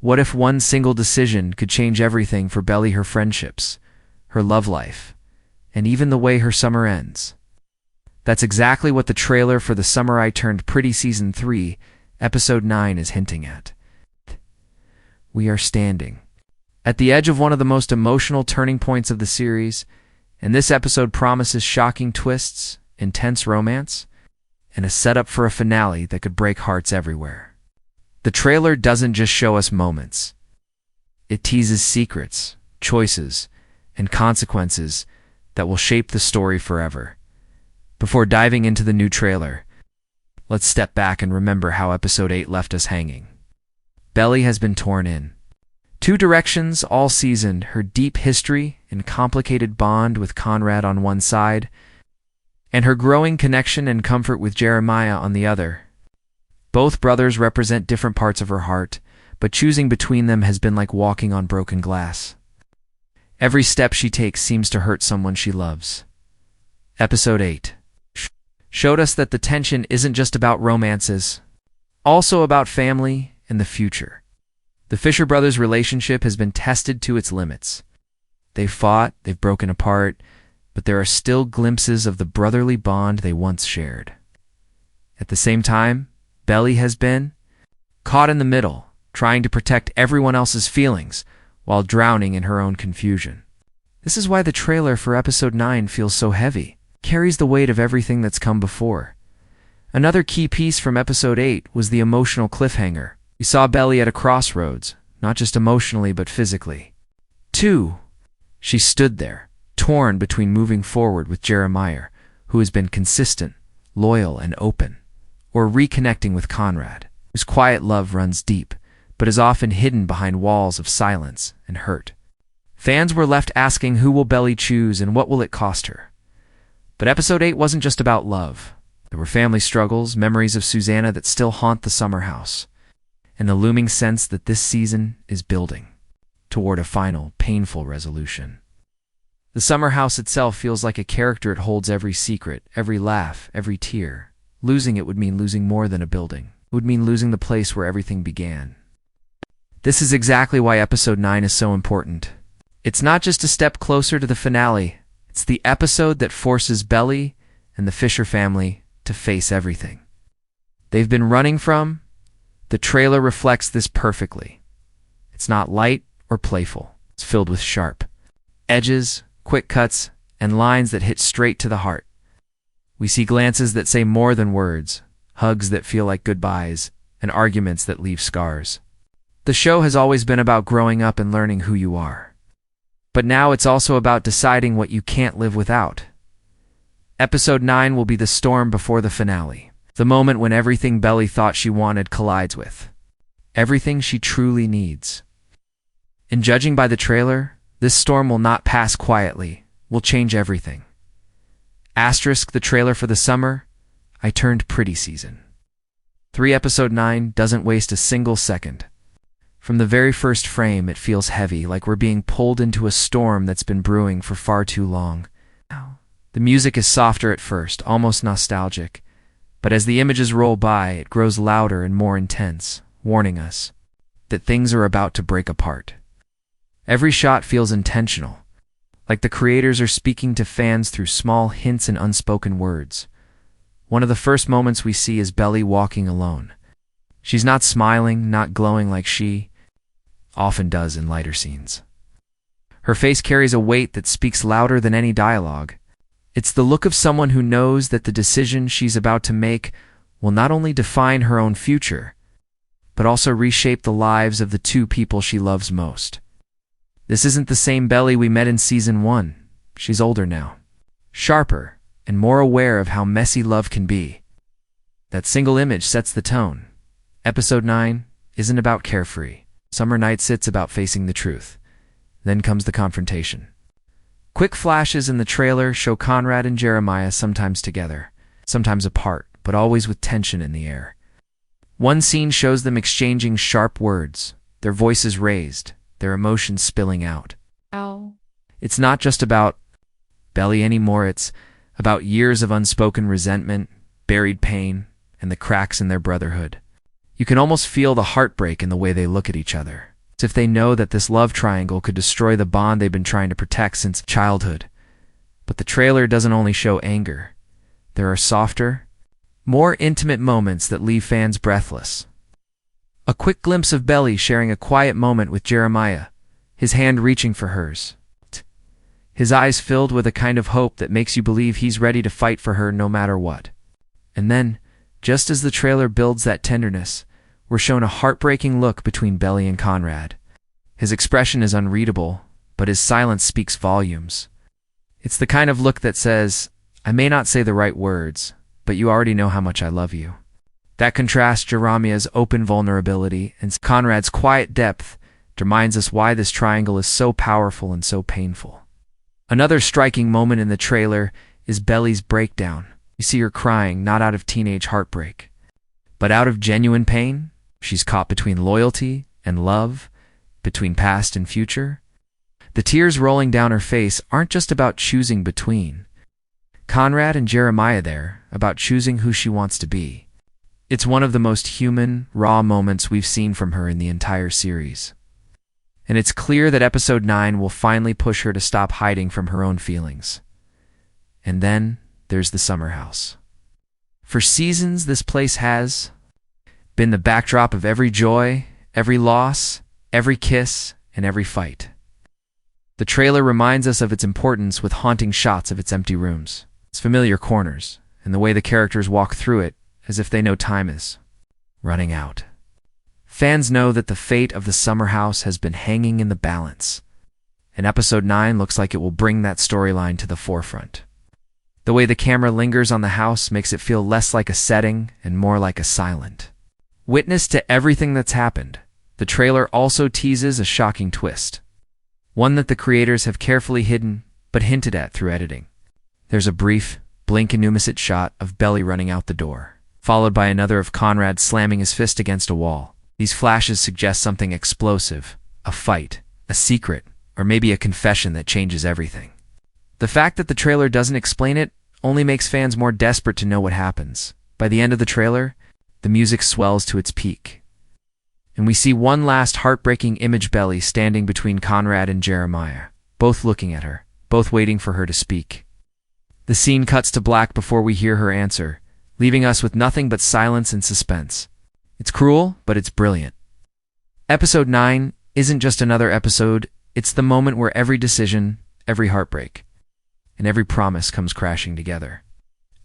What if one single decision could change everything for Belly, her friendships, her love life, and even the way her summer ends? That's exactly what the trailer for The Summer I Turned Pretty Season 3, Episode 9 is hinting at. We are standing at the edge of one of the most emotional turning points of the series, and this episode promises shocking twists, intense romance, and a setup for a finale that could break hearts everywhere. The trailer doesn't just show us moments. It teases secrets, choices, and consequences that will shape the story forever. Before diving into the new trailer, let's step back and remember how Episode 8 left us hanging. Belly has been torn in two directions all season: her deep history and complicated bond with Conrad on one side, and her growing connection and comfort with Jeremiah on the other. Both brothers represent different parts of her heart, but choosing between them has been like walking on broken glass. Every step she takes seems to hurt someone she loves. Episode 8 showed us that the tension isn't just about romances, also about family and the future. The Fisher brothers' relationship has been tested to its limits. They've fought, they've broken apart, but there are still glimpses of the brotherly bond they once shared. At the same time, Belly has been caught in the middle, trying to protect everyone else's feelings while drowning in her own confusion. This is why the trailer for Episode 9 feels so heavy, carries the weight of everything that's come before. Another key piece from Episode 8 was the emotional cliffhanger. We saw Belly at a crossroads, not just emotionally but physically. She stood there, torn between moving forward with Jeremiah, who has been consistent, loyal, and open, or reconnecting with Conrad, whose quiet love runs deep, but is often hidden behind walls of silence and hurt. Fans were left asking, who will Belly choose and what will it cost her? But Episode 8 wasn't just about love. There were family struggles, memories of Susanna that still haunt the summer house, and the looming sense that this season is building toward a final, painful resolution. The summer house itself feels like a character. It holds every secret, every laugh, every tear. Losing it would mean losing more than a building. It would mean losing the place where everything began. This is exactly why Episode 9 is so important. It's not just a step closer to the finale. It's the episode that forces Belly and the Fisher family to face everything they've been running from. The trailer reflects this perfectly. It's not light or playful. It's filled with sharp edges, quick cuts, and lines that hit straight to the heart. We see glances that say more than words, hugs that feel like goodbyes, and arguments that leave scars. The show has always been about growing up and learning who you are. But now it's also about deciding what you can't live without. Episode 9 will be the storm before the finale, the moment when everything Belly thought she wanted collides with everything she truly needs. And judging by the trailer, this storm will not pass quietly, will change everything. Asterisk the trailer for The Summer I Turned Pretty Season 3. Episode 9 doesn't waste a single second. From the very first frame, it feels heavy, like we're being pulled into a storm that's been brewing for far too long. The music is softer at first, almost nostalgic, but as the images roll by, it grows louder and more intense, warning us that things are about to break apart. Every shot feels intentional, like the creators are speaking to fans through small hints and unspoken words. One of the first moments we see is Belly walking alone. She's not smiling, not glowing like she often does in lighter scenes. Her face carries a weight that speaks louder than any dialogue. It's the look of someone who knows that the decision she's about to make will not only define her own future, but also reshape the lives of the two people she loves most. This isn't the same Belly we met in Season 1. She's older now, sharper, and more aware of how messy love can be. That single image sets the tone. Episode 9 isn't about carefree. Summer nights, it's about facing the truth. Then comes the confrontation. Quick flashes in the trailer show Conrad and Jeremiah sometimes together, sometimes apart, but always with tension in the air. One scene shows them exchanging sharp words, their voices raised, their emotions spilling out. Ow. It's not just about Belly anymore, it's about years of unspoken resentment, buried pain, and the cracks in their brotherhood. You can almost feel the heartbreak in the way they look at each other. As if they know that this love triangle could destroy the bond they've been trying to protect since childhood. But the trailer doesn't only show anger. There are softer, more intimate moments that leave fans breathless. A quick glimpse of Belly sharing a quiet moment with Jeremiah, his hand reaching for hers. His eyes filled with a kind of hope that makes you believe he's ready to fight for her no matter what. And then, just as the trailer builds that tenderness, we're shown a heartbreaking look between Belly and Conrad. His expression is unreadable, but his silence speaks volumes. It's the kind of look that says, I may not say the right words, but you already know how much I love you. That contrasts Jeremiah's open vulnerability and Conrad's quiet depth reminds us why this triangle is so powerful and so painful. Another striking moment in the trailer is Belly's breakdown. You see her crying not out of teenage heartbreak, but out of genuine pain. She's caught between loyalty and love, between past and future. The tears rolling down her face aren't just about choosing between Conrad and Jeremiah there, about choosing who she wants to be. It's one of the most human, raw moments we've seen from her in the entire series. And it's clear that episode 9 will finally push her to stop hiding from her own feelings. And then there's the summer house. For seasons, this place has been the backdrop of every joy, every loss, every kiss, and every fight. The trailer reminds us of its importance with haunting shots of its empty rooms, its familiar corners, and the way the characters walk through it as if they know time is running out. Fans know that the fate of the summer house has been hanging in the balance, and episode 9 looks like it will bring that storyline to the forefront. The way the camera lingers on the house makes it feel less like a setting and more like a silent witness to everything that's happened. The trailer also teases a shocking twist, one that the creators have carefully hidden but hinted at through editing. There's a brief, blink-and-you-miss-it shot of Belly running out the door, followed by another of Conrad slamming his fist against a wall. These flashes suggest something explosive, a fight, a secret, or maybe a confession that changes everything. The fact that the trailer doesn't explain it only makes fans more desperate to know what happens. By the end of the trailer, the music swells to its peak, and we see one last heartbreaking image: Belly standing between Conrad and Jeremiah, both looking at her, both waiting for her to speak. The scene cuts to black before we hear her answer, leaving us with nothing but silence and suspense. It's cruel, but it's brilliant. Episode 9 isn't just another episode, it's the moment where every decision, every heartbreak, and every promise comes crashing together.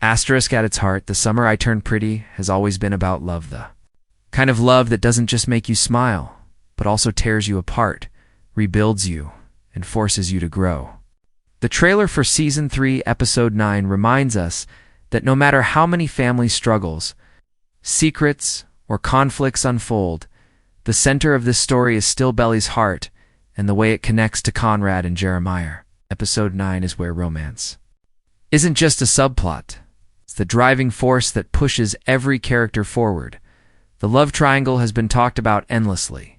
Asterisk at its heart, The Summer I Turned Pretty has always been about love, the kind of love that doesn't just make you smile, but also tears you apart, rebuilds you, and forces you to grow. The trailer for Season 3, Episode 9 reminds us that no matter how many family struggles, secrets, or conflicts unfold, the center of this story is still Belly's heart and the way it connects to Conrad and Jeremiah. Episode 9 is where romance isn't just a subplot. It's the driving force that pushes every character forward. The love triangle has been talked about endlessly.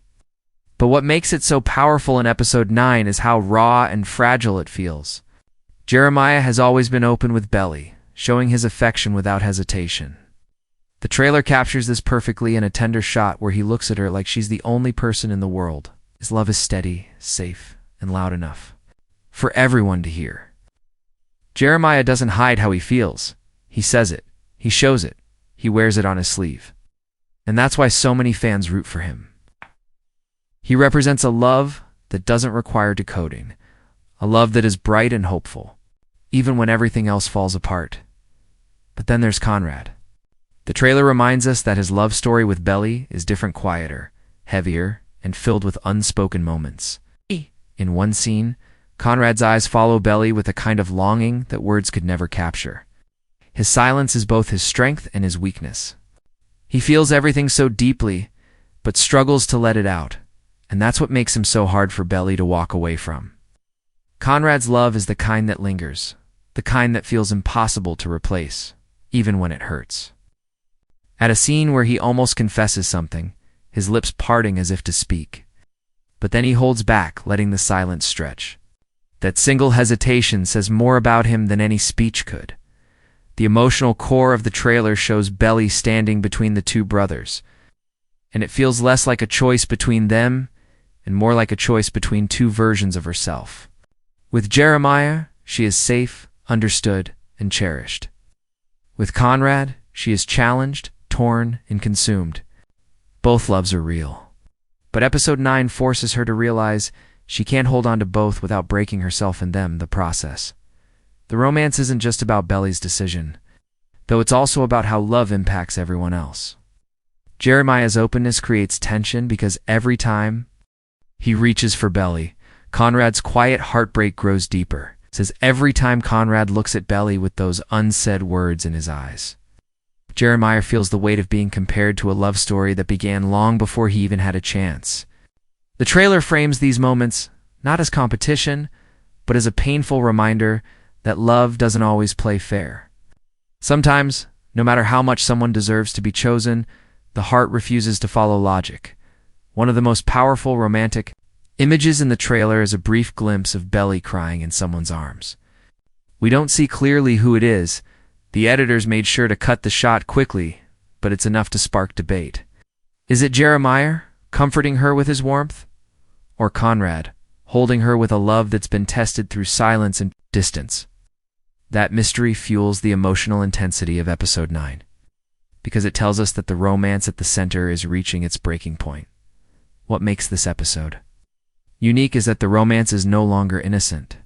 But what makes it so powerful in episode 9 is how raw and fragile it feels. Jeremiah has always been open with Belly, showing his affection without hesitation. The trailer captures this perfectly in a tender shot where he looks at her like she's the only person in the world. His love is steady, safe, and loud enough for everyone to hear. Jeremiah doesn't hide how he feels. He says it, he shows it, he wears it on his sleeve. And that's why so many fans root for him. He represents a love that doesn't require decoding, a love that is bright and hopeful, even when everything else falls apart. But then there's Conrad. The trailer reminds us that his love story with Belly is different, quieter, heavier, and filled with unspoken moments. In one scene, Conrad's eyes follow Belly with a kind of longing that words could never capture. His silence is both his strength and his weakness. He feels everything so deeply, but struggles to let it out, and that's what makes him so hard for Belly to walk away from. Conrad's love is the kind that lingers, the kind that feels impossible to replace, even when it hurts. At a scene where he almost confesses something, his lips parting as if to speak, but then he holds back, letting the silence stretch. That single hesitation says more about him than any speech could. The emotional core of the trailer shows Belly standing between the two brothers, and it feels less like a choice between them and more like a choice between two versions of herself. With Jeremiah, she is safe, understood, and cherished. With Conrad, she is challenged, torn, and consumed. Both loves are real. But episode 9 forces her to realize she can't hold on to both without breaking herself and them the process. The romance isn't just about Belly's decision, though it's also about how love impacts everyone else. Jeremiah's openness creates tension because every time he reaches for Belly, Conrad's quiet heartbreak grows deeper. It says every time Conrad looks at Belly with those unsaid words in his eyes. Jeremiah feels the weight of being compared to a love story that began long before he even had a chance. The trailer frames these moments not as competition, but as a painful reminder that love doesn't always play fair. Sometimes, no matter how much someone deserves to be chosen, the heart refuses to follow logic. One of the most powerful romantic images in the trailer is a brief glimpse of Belly crying in someone's arms. We don't see clearly who it is. The editors made sure to cut the shot quickly, but it's enough to spark debate. Is it Jeremiah, comforting her with his warmth? Or Conrad, holding her with a love that's been tested through silence and distance? That mystery fuels the emotional intensity of episode 9, because it tells us that the romance at the center is reaching its breaking point. What makes this episode unique is that the romance is no longer innocent.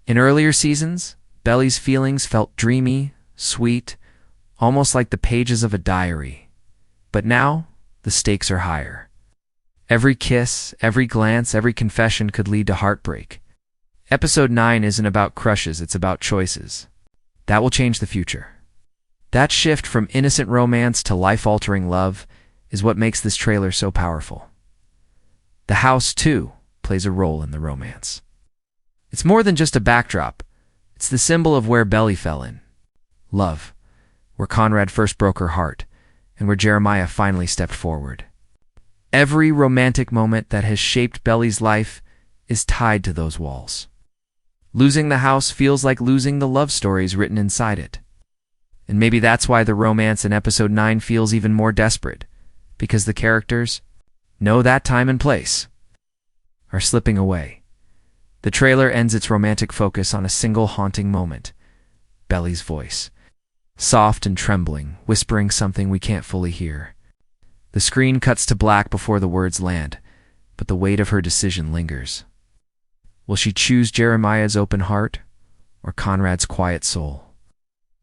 In earlier seasons, Belly's feelings felt dreamy, sweet, almost like the pages of a diary. But now, the stakes are higher. Every kiss, every glance, every confession could lead to heartbreak. Episode 9 isn't about crushes, it's about choices. That will change the future. That shift from innocent romance to life-altering love is what makes this trailer so powerful. The house, too, plays a role in the romance. It's more than just a backdrop. It's the symbol of where Belly fell in. Love, where Conrad first broke her heart, and where Jeremiah finally stepped forward. Every romantic moment that has shaped Belly's life is tied to those walls. Losing the house feels like losing the love stories written inside it. And maybe that's why the romance in episode 9 feels even more desperate, because the characters know that time and place are slipping away. The trailer ends its romantic focus on a single haunting moment, Belly's voice, soft and trembling, whispering something we can't fully hear. The screen cuts to black before the words land, but the weight of her decision lingers. Will she choose Jeremiah's open heart or Conrad's quiet soul?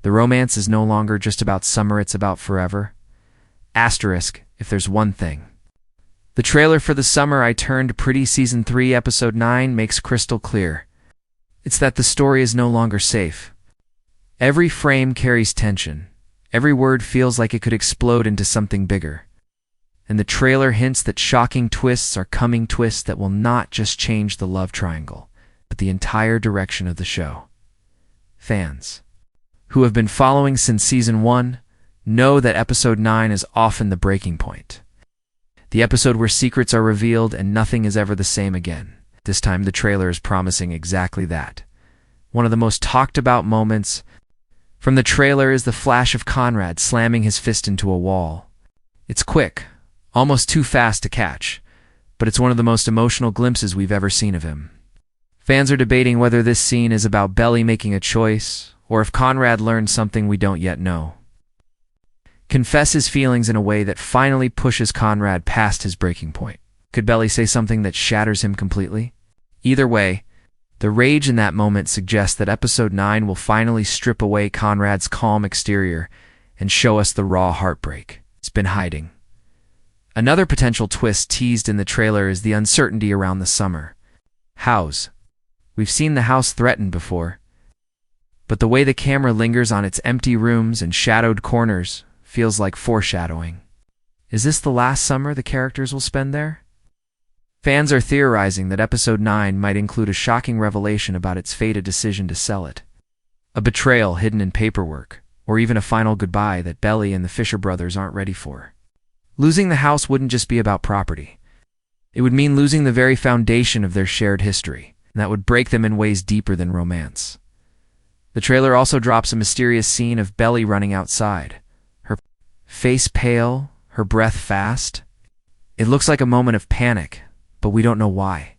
The romance is no longer just about summer, it's about forever. Asterisk, if there's one thing. The trailer for The Summer I Turned Pretty Season 3 Episode 9 makes crystal clear. It's that the story is no longer safe. Every frame carries tension. Every word feels like it could explode into something bigger. And the trailer hints that shocking twists are coming, twists that will not just change the love triangle, but the entire direction of the show. Fans who have been following since Season 1 know that Episode 9 is often the breaking point. The episode where secrets are revealed and nothing is ever the same again. This time the trailer is promising exactly that. One of the most talked about moments from the trailer is the flash of Conrad slamming his fist into a wall. It's quick, almost too fast to catch, but it's one of the most emotional glimpses we've ever seen of him. Fans are debating whether this scene is about Belly making a choice, or if Conrad learned something we don't yet know. Confess his feelings in a way that finally pushes Conrad past his breaking point. Could Belly say something that shatters him completely? Either way, the rage in that moment suggests that Episode 9 will finally strip away Conrad's calm exterior and show us the raw heartbreak he's been hiding. Another potential twist teased in the trailer is the uncertainty around the summer. House. We've seen the house threatened before, but the way the camera lingers on its empty rooms and shadowed corners feels like foreshadowing. Is this the last summer the characters will spend there? Fans are theorizing that Episode 9 might include a shocking revelation about its fated decision to sell it. A betrayal hidden in paperwork, or even a final goodbye that Belly and the Fisher brothers aren't ready for. Losing the house wouldn't just be about property. It would mean losing the very foundation of their shared history, and that would break them in ways deeper than romance. The trailer also drops a mysterious scene of Belly running outside, her face pale, her breath fast. It looks like a moment of panic, but we don't know why.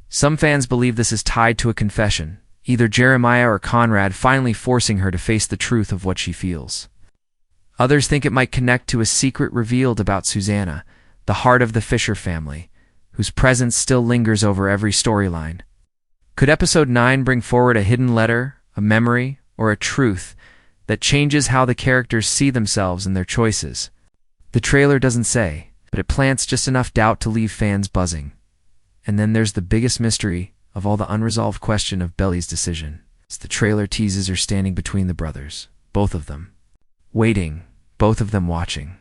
Some fans believe this is tied to a confession, either Jeremiah or Conrad finally forcing her to face the truth of what she feels. Others think it might connect to a secret revealed about Susanna, the heart of the Fisher family, whose presence still lingers over every storyline. Could episode 9 bring forward a hidden letter, a memory, or a truth that changes how the characters see themselves and their choices? The trailer doesn't say, but it plants just enough doubt to leave fans buzzing. And then there's the biggest mystery of all, the unresolved question of Belly's decision. As the trailer teases her standing between the brothers, both of them, waiting, both of them watching.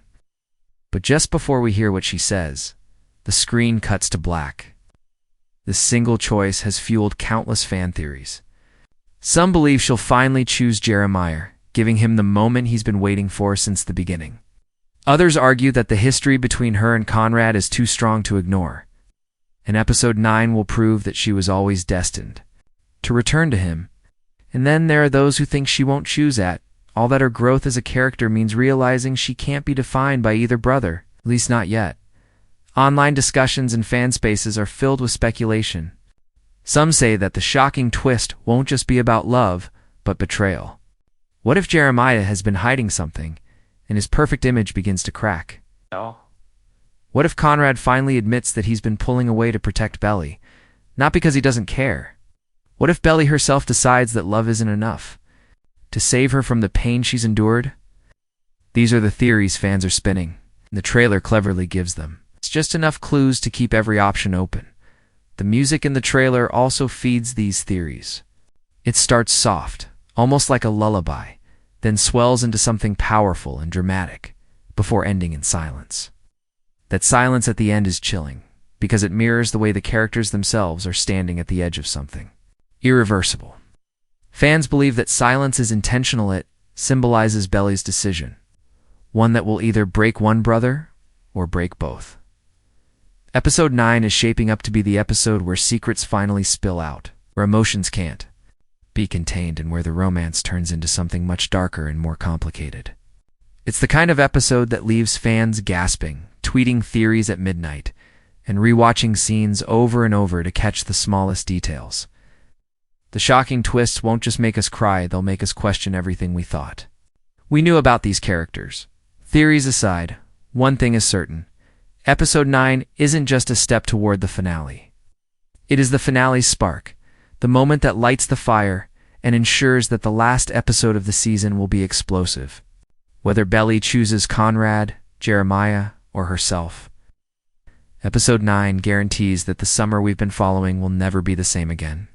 But just before we hear what she says, the screen cuts to black. This single choice has fueled countless fan theories. Some believe she'll finally choose Jeremiah, giving him the moment he's been waiting for since the beginning. Others argue that the history between her and Conrad is too strong to ignore, and episode 9 will prove that she was always destined to return to him. And then there are those who think she won't choose all that her growth as a character means realizing she can't be defined by either brother, at least not yet. Online discussions and fan spaces are filled with speculation. Some say that the shocking twist won't just be about love, but betrayal. What if Jeremiah has been hiding something, and his perfect image begins to crack? No. What if Conrad finally admits that he's been pulling away to protect Belly, not because he doesn't care? What if Belly herself decides that love isn't enough, to save her from the pain she's endured? These are the theories fans are spinning, and the trailer cleverly gives them. It's just enough clues to keep every option open. The music in the trailer also feeds these theories. It starts soft, almost like a lullaby, then swells into something powerful and dramatic, before ending in silence. That silence at the end is chilling, because it mirrors the way the characters themselves are standing at the edge of something irreversible. Fans believe that silence is intentional. It symbolizes Belly's decision, one that will either break one brother or break both. Episode 9 is shaping up to be the episode where secrets finally spill out, where emotions can't be contained, and where the romance turns into something much darker and more complicated. It's the kind of episode that leaves fans gasping, tweeting theories at midnight, and rewatching scenes over and over to catch the smallest details. The shocking twists won't just make us cry, they'll make us question everything we thought we knew about these characters. Theories aside, one thing is certain. Episode 9 isn't just a step toward the finale. It is the finale's spark, the moment that lights the fire and ensures that the last episode of the season will be explosive. Whether Belly chooses Conrad, Jeremiah, or herself, Episode 9 guarantees that the summer we've been following will never be the same again.